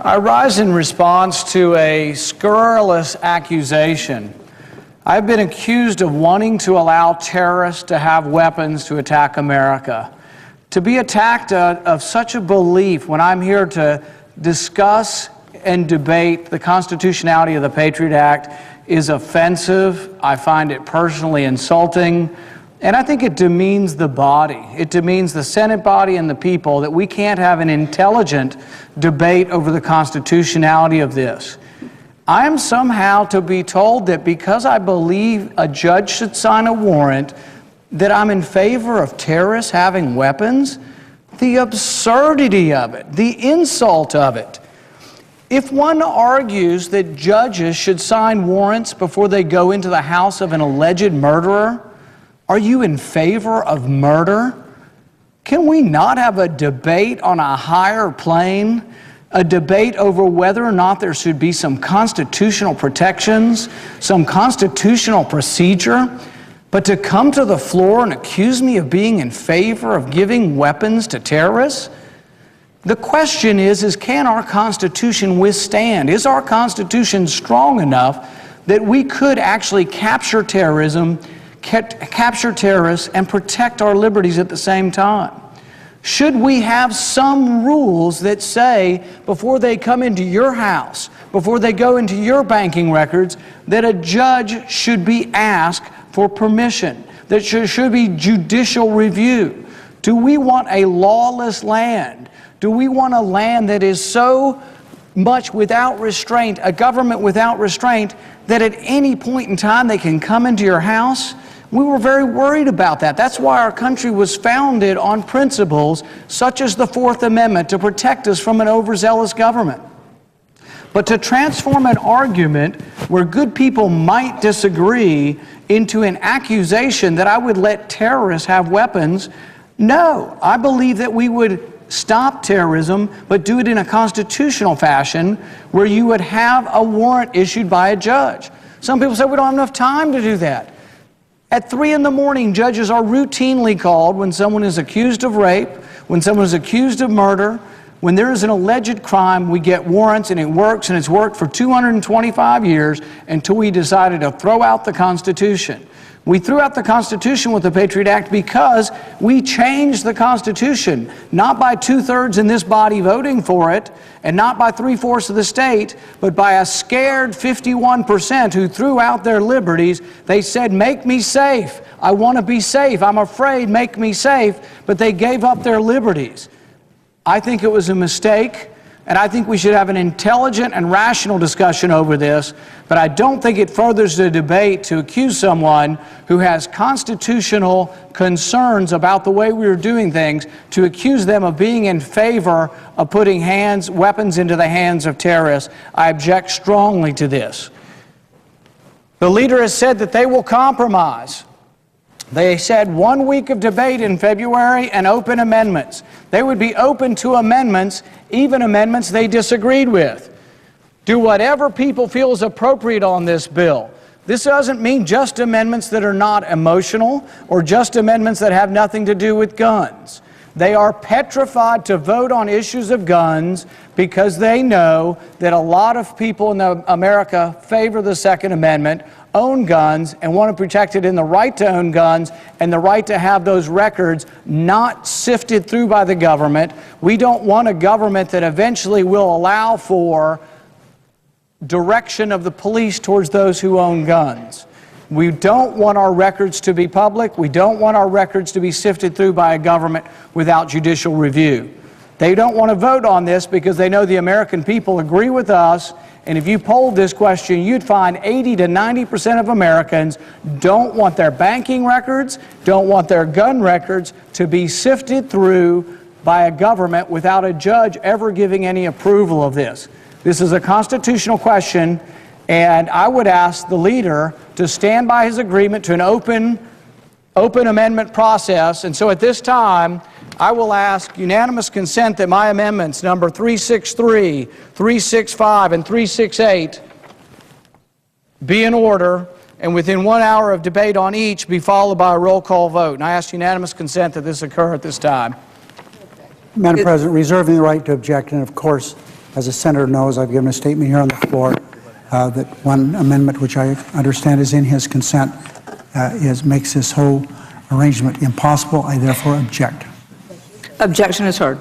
I rise in response to a scurrilous accusation. I've been accused of wanting to allow terrorists to have weapons to attack America. To be attacked of such a belief when I'm here to discuss and debate the constitutionality of the Patriot Act is offensive. I find it personally insulting. And I think it demeans the body. It demeans the Senate body and the people that we can't have an intelligent debate over the constitutionality of this. I am somehow to be told that because I believe a judge should sign a warrant that I'm in favor of terrorists having weapons. The absurdity of it, the insult of it. If one argues that judges should sign warrants before they go into the house of an alleged murderer, are you in favor of murder? Can we not have a debate on a higher plane? A debate over whether or not there should be some constitutional protections, some constitutional procedure? But to come to the floor and accuse me of being in favor of giving weapons to terrorists? The question is can our Constitution withstand? Is our Constitution strong enough that we could actually capture terrorism, capture terrorists, and protect our liberties at the same time? Should we have some rules that say before they come into your house, before they go into your banking records, that a judge should be asked for permission, that should be judicial review? Do we want a lawless land? Do we want a land that is so much without restraint, a government without restraint, that at any point in time they can come into your house? We were very worried about that. That's why our country was founded on principles such as the Fourth Amendment to protect us from an overzealous government. But to transform an argument where good people might disagree into an accusation that I would let terrorists have weapons, no. I believe that we would stop terrorism, but do it in a constitutional fashion where you would have a warrant issued by a judge. Some people say we don't have enough time to do that. At 3 in the morning, judges are routinely called when someone is accused of rape, when someone is accused of murder. When there is an alleged crime, we get warrants, and it works, and it's worked for 225 years until we decided to throw out the Constitution. We threw out the Constitution with the Patriot Act because we changed the Constitution, not by 2/3 in this body voting for it, and not by 3/4 of the state, but by a scared 51% who threw out their liberties. They said, make me safe. I want to be safe. I'm afraid, make me safe. But they gave up their liberties. I think it was a mistake, and I think we should have an intelligent and rational discussion over this, but I don't think it furthers the debate to accuse someone who has constitutional concerns about the way we are doing things, to accuse them of being in favor of putting weapons into the hands of terrorists. I object strongly to this. The leader has said that they will compromise. They said 1 week of debate in February and open amendments. They would be open to amendments, even amendments they disagreed with. Do whatever people feel is appropriate on this bill. This doesn't mean just amendments that are not emotional or just amendments that have nothing to do with guns. They are petrified to vote on issues of guns because they know that a lot of people in America favor the Second Amendment, own guns, and want to protect it in the right to own guns and the right to have those records not sifted through by the government. We don't want a government that eventually will allow for direction of the police towards those who own guns. We don't want our records to be public. We don't want our records to be sifted through by a government without judicial review. They don't want to vote on this because they know the American people agree with us. And if you polled this question, you'd find 80 to 90% of Americans don't want their banking records, don't want their gun records to be sifted through by a government without a judge ever giving any approval of this. This is a constitutional question, and I would ask the leader to stand by his agreement to an open amendment process. And so at this time, I will ask unanimous consent that my amendments number 363, 365, and 368 be in order, and within 1 hour of debate on each be followed by a roll call vote. And I ask unanimous consent that this occur at this time. Madam President, reserving the right to object, and of course, As the senator knows, I've given a statement here on the floor that one amendment, which I understand is in his consent, makes this whole arrangement impossible. I therefore object. Objection is heard.